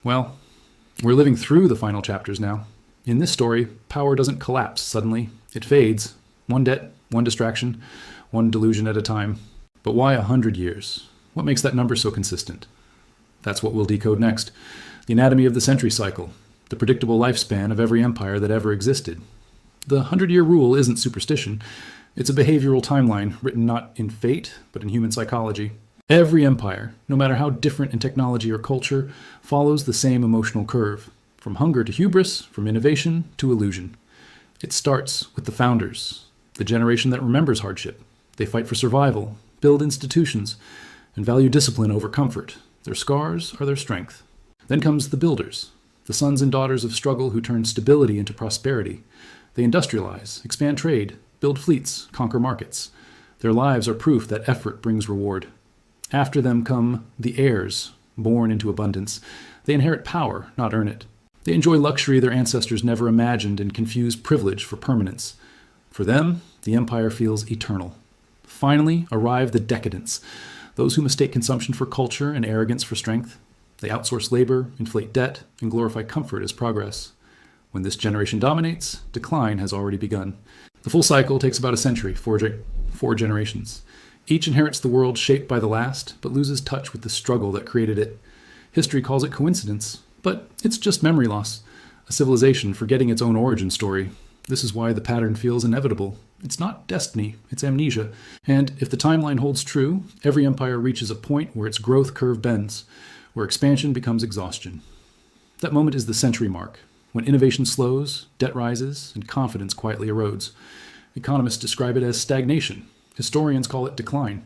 Well, we're living through the final chapters now. In this story, power doesn't collapse suddenly. It fades. One debt, one distraction, one delusion at a time. But why 100 years? What makes that number so consistent? That's what we'll decode next. The anatomy of the century cycle, the predictable lifespan of every empire that ever existed. The 100-year rule isn't superstition. It's a behavioral timeline written not in fate, but in human psychology. Every empire, no matter how different in technology or culture, follows the same emotional curve. From hunger to hubris, from innovation to illusion. It starts with the founders, the generation that remembers hardship. They fight for survival, build institutions, and value discipline over comfort. Their scars are their strength. Then comes the builders, the sons and daughters of struggle who turn stability into prosperity. They industrialize, expand trade, build fleets, conquer markets. Their lives are proof that effort brings reward. After them come the heirs, born into abundance. They inherit power, not earn it. They enjoy luxury their ancestors never imagined and confuse privilege for permanence. For them, the empire feels eternal. Finally arrive the decadents, those who mistake consumption for culture and arrogance for strength. They outsource labor, inflate debt, and glorify comfort as progress. When this generation dominates, decline has already begun. The full cycle takes about a century, four generations. Each inherits the world shaped by the last, but loses touch with the struggle that created it. History calls it coincidence, but it's just memory loss. A civilization forgetting its own origin story. This is why the pattern feels inevitable. It's not destiny, it's amnesia. And if the timeline holds true, every empire reaches a point where its growth curve bends, where expansion becomes exhaustion. That moment is the century mark, when innovation slows, debt rises, and confidence quietly erodes. Economists describe it as stagnation. Historians call it decline.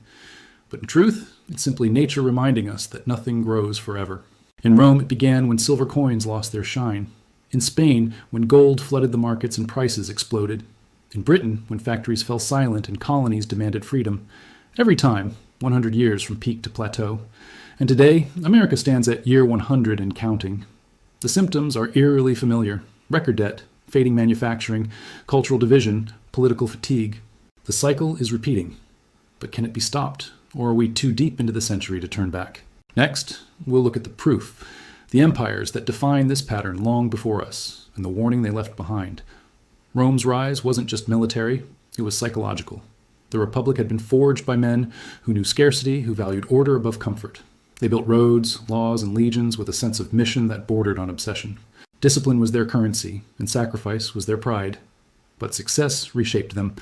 But in truth, it's simply nature reminding us that nothing grows forever. In Rome, it began when silver coins lost their shine. In Spain, when gold flooded the markets and prices exploded. In Britain, when factories fell silent and colonies demanded freedom. Every time, 100 years from peak to plateau. And today, America stands at year 100 and counting. The symptoms are eerily familiar. Record debt, fading manufacturing, cultural division, political fatigue. The cycle is repeating. But can it be stopped? Or are we too deep into the century to turn back? Next, we'll look at the proof, the empires that define this pattern long before us, and the warning they left behind. Rome's rise wasn't just military, it was psychological. The Republic had been forged by men who knew scarcity, who valued order above comfort. They built roads, laws, and legions with a sense of mission that bordered on obsession. Discipline was their currency, and sacrifice was their pride. But success reshaped them.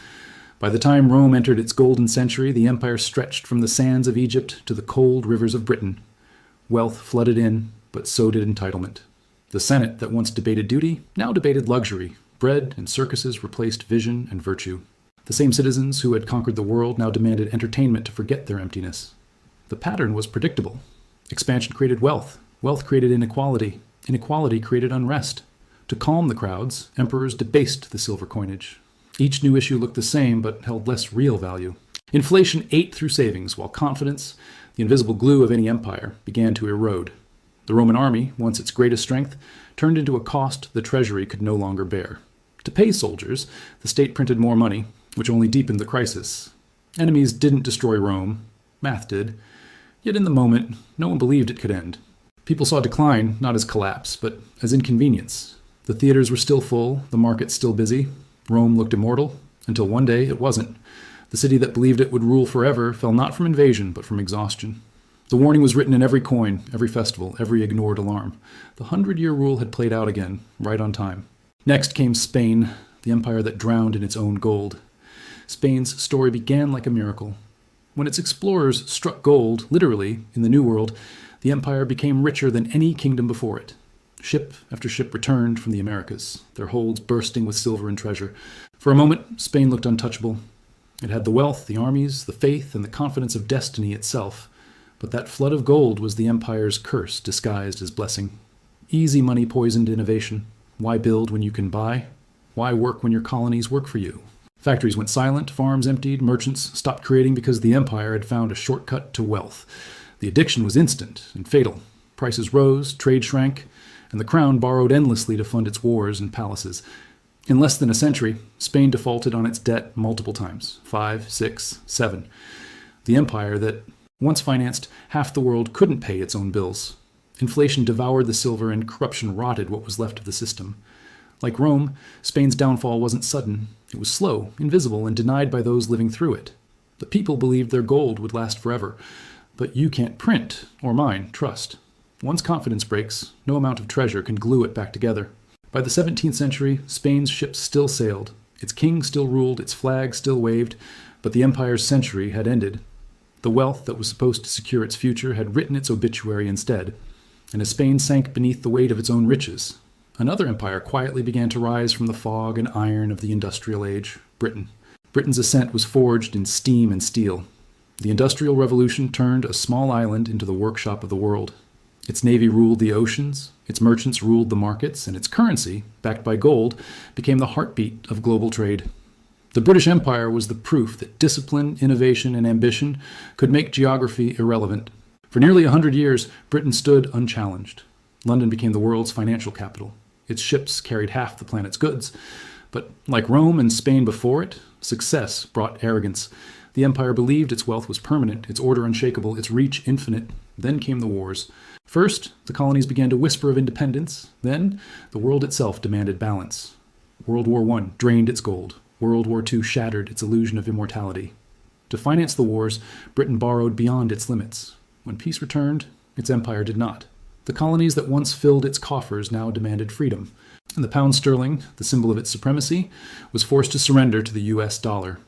By the time Rome entered its golden century, the empire stretched from the sands of Egypt to the cold rivers of Britain. Wealth flooded in, but so did entitlement. The Senate that once debated duty now debated luxury. Bread and circuses replaced vision and virtue. The same citizens who had conquered the world now demanded entertainment to forget their emptiness. The pattern was predictable. Expansion created wealth. Wealth created inequality. Inequality created unrest. To calm the crowds, emperors debased the silver coinage. Each new issue looked the same, but held less real value. Inflation ate through savings, while confidence, the invisible glue of any empire, began to erode. The Roman army, once its greatest strength, turned into a cost the treasury could no longer bear. To pay soldiers, the state printed more money, which only deepened the crisis. Enemies didn't destroy Rome. Math did. Yet in the moment, no one believed it could end. People saw decline not as collapse, but as inconvenience. The theaters were still full, the markets still busy. Rome looked immortal, until one day it wasn't. The city that believed it would rule forever fell not from invasion, but from exhaustion. The warning was written in every coin, every festival, every ignored alarm. The 100-year rule had played out again, right on time. Next came Spain, the empire that drowned in its own gold. Spain's story began like a miracle. When its explorers struck gold, literally, in the New World, the empire became richer than any kingdom before it. Ship after ship returned from the Americas, their holds bursting with silver and treasure. For a moment, Spain looked untouchable. It had the wealth, the armies, the faith, and the confidence of destiny itself. But that flood of gold was the empire's curse disguised as blessing. Easy money poisoned innovation. Why build when you can buy? Why work when your colonies work for you? Factories went silent, farms emptied, merchants stopped creating because the empire had found a shortcut to wealth. The addiction was instant and fatal. Prices rose, trade shrank, and the crown borrowed endlessly to fund its wars and palaces. In less than a century, Spain defaulted on its debt multiple times, 5, 6, 7. The empire that once financed half the world couldn't pay its own bills. Inflation devoured the silver and corruption rotted what was left of the system. Like Rome, Spain's downfall wasn't sudden. It was slow, invisible, and denied by those living through it. The people believed their gold would last forever. But you can't print, or mine, trust. Once confidence breaks, no amount of treasure can glue it back together. By the 17th century, Spain's ships still sailed. Its king still ruled, its flag still waved, but the empire's century had ended. The wealth that was supposed to secure its future had written its obituary instead. And as Spain sank beneath the weight of its own riches, another empire quietly began to rise from the fog and iron of the industrial age, Britain. Britain's ascent was forged in steam and steel. The Industrial Revolution turned a small island into the workshop of the world. Its navy ruled the oceans, its merchants ruled the markets, and its currency, backed by gold, became the heartbeat of global trade. The British Empire was the proof that discipline, innovation, and ambition could make geography irrelevant. For nearly 100 years, Britain stood unchallenged. London became the world's financial capital. Its ships carried half the planet's goods. But like Rome and Spain before it, success brought arrogance. The empire believed its wealth was permanent, its order unshakable, its reach infinite. Then came the wars. First, the colonies began to whisper of independence. Then, the world itself demanded balance. World War I drained its gold. World War II shattered its illusion of immortality. To finance the wars, Britain borrowed beyond its limits. When peace returned, its empire did not. The colonies that once filled its coffers now demanded freedom. And the pound sterling, the symbol of its supremacy, was forced to surrender to the US dollar.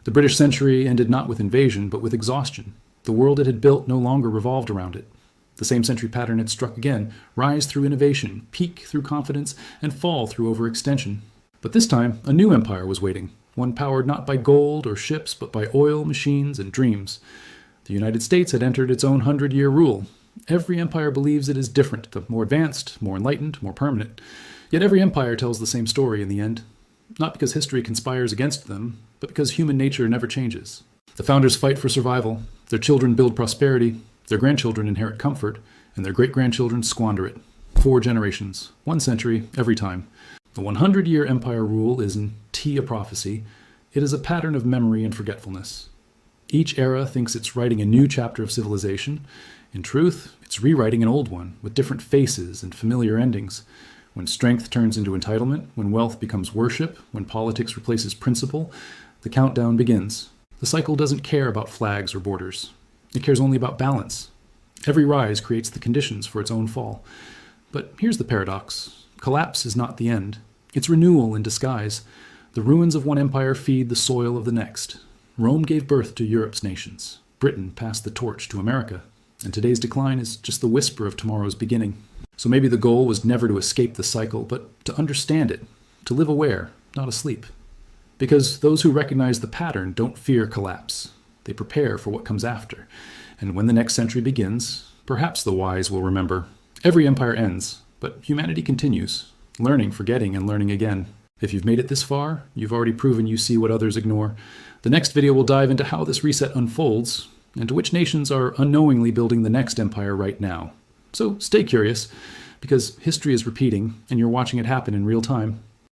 The British century ended not with invasion, but with exhaustion. The world it had built no longer revolved around it. The same century pattern had struck again: rise through innovation, peak through confidence, and fall through overextension. But this time, a new empire was waiting, one powered not by gold or ships, but by oil, machines, and dreams. The United States had entered its own 100-year rule. Every empire believes it is different, the more advanced, more enlightened, more permanent. Yet every empire tells the same story in the end. Not because history conspires against them, but because human nature never changes. The founders fight for survival, their children build prosperity, their grandchildren inherit comfort, and their great-grandchildren squander it. 4 generations, 1 century, every time. The 100-year empire rule isn't a prophecy. It is a pattern of memory and forgetfulness. Each era thinks it's writing a new chapter of civilization. In truth, it's rewriting an old one, with different faces and familiar endings. When strength turns into entitlement, when wealth becomes worship, when politics replaces principle, the countdown begins. The cycle doesn't care about flags or borders. It cares only about balance. Every rise creates the conditions for its own fall. But here's the paradox. Collapse is not the end. It's renewal in disguise. The ruins of one empire feed the soil of the next. Rome gave birth to Europe's nations. Britain passed the torch to America. And today's decline is just the whisper of tomorrow's beginning. So maybe the goal was never to escape the cycle, but to understand it, to live aware, not asleep. Because those who recognize the pattern don't fear collapse. They prepare for what comes after. And when the next century begins, perhaps the wise will remember. Every empire ends, but humanity continues, learning, forgetting, and learning again. If you've made it this far, you've already proven you see what others ignore. The next video will dive into how this reset unfolds, and to which nations are unknowingly building the next empire right now. So stay curious, because history is repeating, and you're watching it happen in real time.